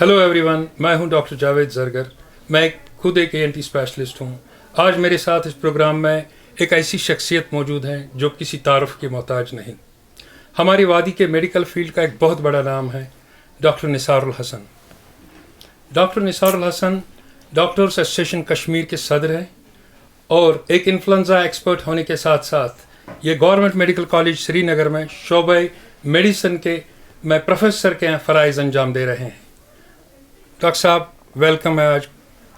Hello everyone, मैं हूं doctor Javed Zargar. मैं खुद एक ENT स्पेशलिस्ट हूं। आज मेरे साथ इस प्रोग्राम में एक ऐसी शख्सियत मौजूद हैं जो किसी तारुफ के मोहताज नहीं। हमारी वादी के मेडिकल फील्ड का एक बहुत बड़ा नाम है doctor Nisarul Hasan. Doctor Nisarul Hasan doctors association Kashmir के सदर हैं और एक इन्फ्लुएंजा एक्सपर्ट होने के साथ साथ ये गवर्नमेंट मेडिकल कॉलेज श्रीनगर में शोबे मेडिसिन के में प्रोफेसर के फ़राइज़ अंजाम दे रहे हैं। डॉक्टर साहब, वेलकम है आज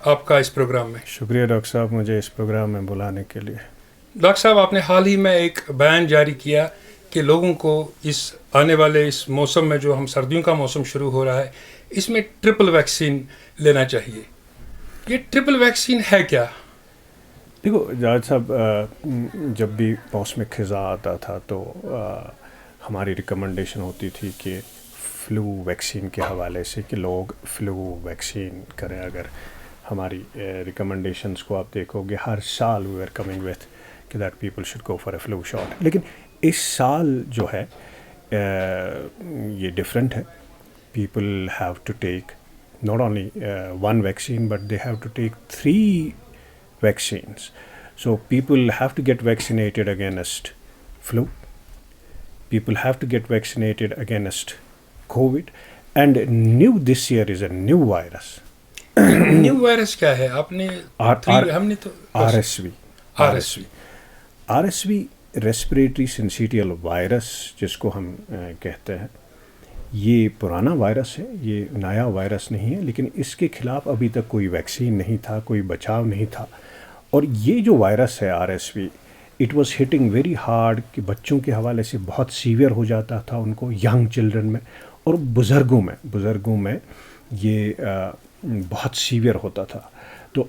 आपका इस प्रोग्राम में। शुक्रिया डॉक्टर साहब, मुझे इस प्रोग्राम में बुलाने के लिए। डॉक्टर साहब, आपने हाल ही में एक बयान जारी किया कि लोगों को इस आने वाले इस मौसम में, जो हम सर्दियों का मौसम शुरू हो रहा है, इसमें ट्रिपल वैक्सीन लेना चाहिए। ये ट्रिपल वैक्सीन है क्या? देखो जावेद साहब, जब भी मौसम ख़ज़ा आता था तो हमारी रिकमेंडेशन होती थी कि फ़्लू वैक्सीन के हवाले से कि लोग फ़्लू वैक्सीन करें। अगर हमारी रिकमेंडेशंस को आप देखोगे, हर साल वी आर कमिंग विथ कि that people should go for a flu shot. लेकिन इस साल जो है ये डिफरेंट है। People have to take not only one vaccine but they have to take 3 vaccines. So people have to get vaccinated against flu. People have to get vaccinated against COVID. And new this year is a new virus. New virus क्या है? आपने हमने तो RSV respiratory syncytial virus जिसको हम कहते हैं, ये पुराना वायरस है, ये नया वायरस नहीं है। लेकिन इसके खिलाफ अभी तक कोई वैक्सीन नहीं था, कोई बचाव नहीं था। और ये जो वायरस है RSV, it was hitting very hard कि बच्चों के हवाले से बहुत सीवियर हो जाता था उनको, यंग चिल्ड्रन में, और बुज़ुर्गों में ये बहुत सीवियर होता था। तो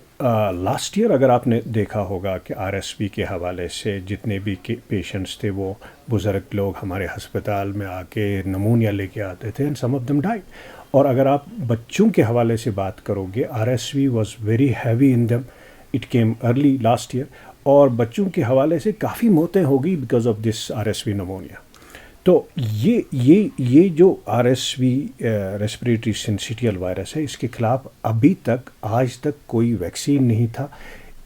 लास्ट ईयर अगर आपने देखा होगा कि RSV के हवाले से जितने भी पेशेंट्स थे वो बुज़ुर्ग लोग हमारे हस्पताल में आके नमूनिया लेके आते थे, and some of them died. और अगर आप बच्चों के हवाले से बात करोगे, RSV was very heavy in them, it came early last year, और बच्चों के हवाले से काफ़ी मौतें हो गई because of this RSV pneumonia. तो ये जो RSV रेस्पिरेटरी सिंसिटियल वायरस है, इसके खिलाफ अभी तक आज तक कोई वैक्सीन नहीं था।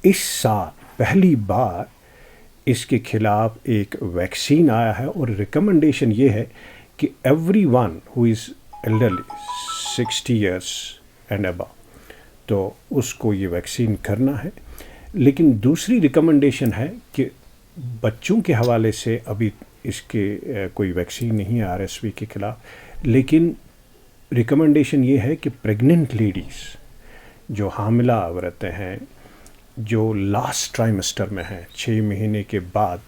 इस साल पहली बार इसके खिलाफ एक वैक्सीन आया है, और रिकमेंडेशन ये है कि everyone who is elderly 60 years and above, तो उसको ये वैक्सीन करना है। लेकिन दूसरी रिकमेंडेशन है कि बच्चों के हवाले से अभी इसके कोई वैक्सीन नहीं है RSV के खिलाफ। लेकिन रिकमेंडेशन ये है कि प्रेग्नेंट लेडीज़, जो हामिला औरतें हैं, जो लास्ट ट्राइमेस्टर में हैं, 6 महीने के बाद,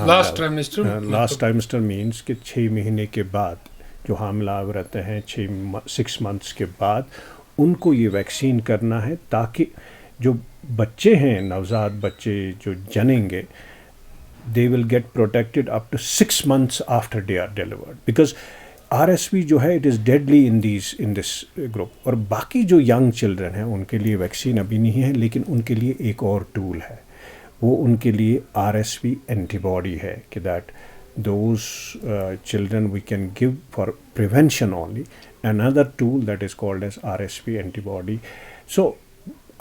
लास्ट ट्राइमेस्टर मीन्स कि 6 महीने के बाद जो हामिला औरतें हैं, 6 मंथ्स के बाद, उनको ये वैक्सीन करना है, ताकि जो बच्चे हैं, नवजात बच्चे जो जनेंगे, they will get protected up to 6 months after they are delivered, because RSV जो है it is deadly in this group. और बाकी जो young children हैं उनके लिए वैक्सीन अभी नहीं है, लेकिन उनके लिए एक और टूल है, वो उनके लिए RSV एंटीबॉडी है कि that those children we can give for prevention only, another tool that is called as RSV antibody. So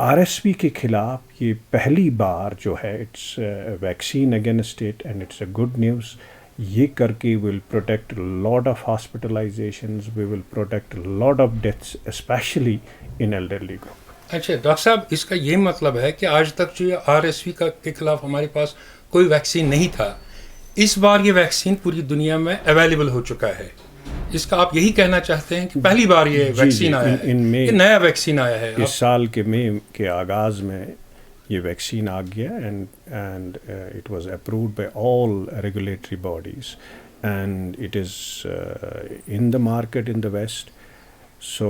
RSV के खिलाफ ये पहली बार जो है it's vaccine against it, and it's a good news. ये करके will protect lot of hospitalisations, we will protect lot of deaths, specially in elderly group. अच्छा डॉक्टर साहब, इसका ये मतलब है कि आज तक जो RSV के खिलाफ हमारे पास कोई वैक्सीन नहीं था, इस बार ये वैक्सीन पूरी दुनिया में अवेलेबल हो चुका है। इसका आप यही कहना चाहते हैं कि पहली बार ये वैक्सीन आया है, ये नया वैक्सीन आया है? इस साल के मई के आगाज़ में ये वैक्सीन आ गया, and it was approved by all regulatory bodies, and it is in the market in the west. So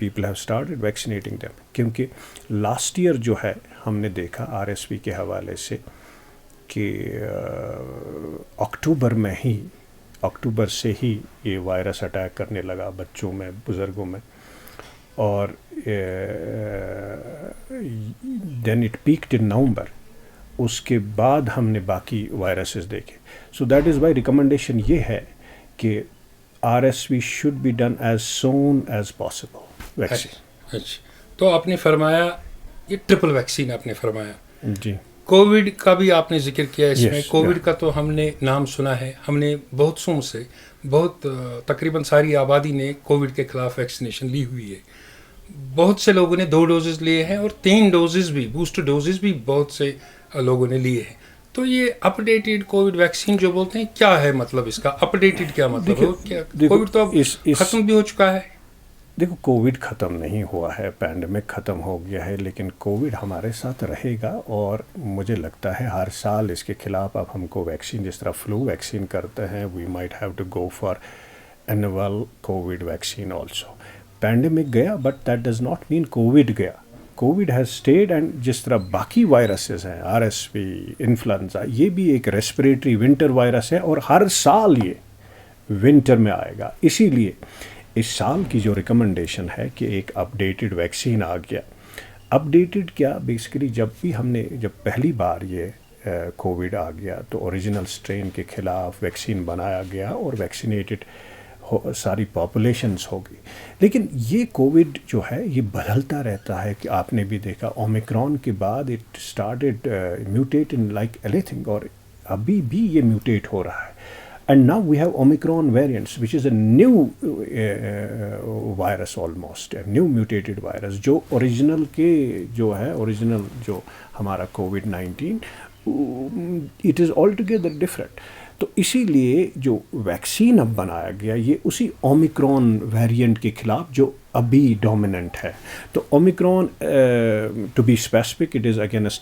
people have started vaccinating them, क्योंकि लास्ट ईयर जो है हमने देखा RSV के हवाले से कि अक्टूबर से ही ये वायरस अटैक करने लगा बच्चों में, बुज़ुर्गों में, और देन इट पीक्ड इन नवंबर। उसके बाद हमने बाकी वायरसेस देखे। So that is why recommendation ये है कि RSV should be done as soon as possible. Vaccine. اچھا تو آپ نے فرمایا یہ ٹرپل ویکسین آپ نے فرمایا جی. کووڈ کا بھی آپ نے ذکر کیا اس میں. Yes, Covid yeah. کا تو ہم نے نام سنا ہے, ہم نے بہت سوں سے تقریباً ساری آبادی نے کووڈ کے خلاف ویکسینیشن لی ہوئی ہے. بہت سے لوگوں نے 2 ڈوزز لیے ہیں اور 3 ڈوزز بھی, بوسٹر ڈوزز بھی بہت سے لوگوں نے لیے ہیں. تو یہ اپ ڈیٹڈ کووڈ ویکسین جو بولتے ہیں کیا ہے مطلب اس کا؟ اپ ڈیٹڈ کیا مطلب ہے؟ کووڈ تو اب ختم بھی ہو چکا ہے. دیکھو کووڈ ختم نہیں ہوا ہے, پینڈمک ختم ہو گیا ہے, لیکن کووڈ ہمارے ساتھ رہے گا اور مجھے لگتا ہے ہر سال اس کے خلاف اب ہم کو ویکسین, جس طرح فلو ویکسین کرتے ہیں, we might have to go for annual Covid vaccine also. Pandemic گیا but that does not mean Covid گیا. کووڈ ہیز اسٹیڈ, اینڈ جس طرح باقی وائرسز ہیں RSV, انفلوئنزا, یہ بھی ایک ریسپریٹری ونٹر وائرس ہے اور ہر سال یہ ونٹر میں آئے گا. اسی لیے اس سال کی جو ریکمنڈیشن ہے کہ ایک اپ ڈیٹڈ ویکسین آ گیا. اپ ڈیٹڈ کیا بیسیکلی جب پہلی بار یہ کووڈ آ گیا تو اوریجنل اسٹرین کے خلاف ویکسین بنایا گیا اور ویکسینیٹڈ ساری پاپولیشنس ہوگی. لیکن یہ کووڈ جو ہے یہ بدلتا رہتا ہے, کہ آپ نے بھی دیکھا اومیکرون کے بعد it started mutate in like any thing, اور ابھی بھی یہ میوٹیٹ ہو رہا ہے. And now we have Omicron variants, which is a new virus almost, a new mutated virus, جو original کے جو ہے, original جو ہمارا COVID-19, it is altogether different. تو اسی لیے جو ویکسین اب بنایا گیا یہ اسی اومیکرون ویریئنٹ کے خلاف جو ابھی ڈومیننٹ ہے. تو Omicron to be specific it is against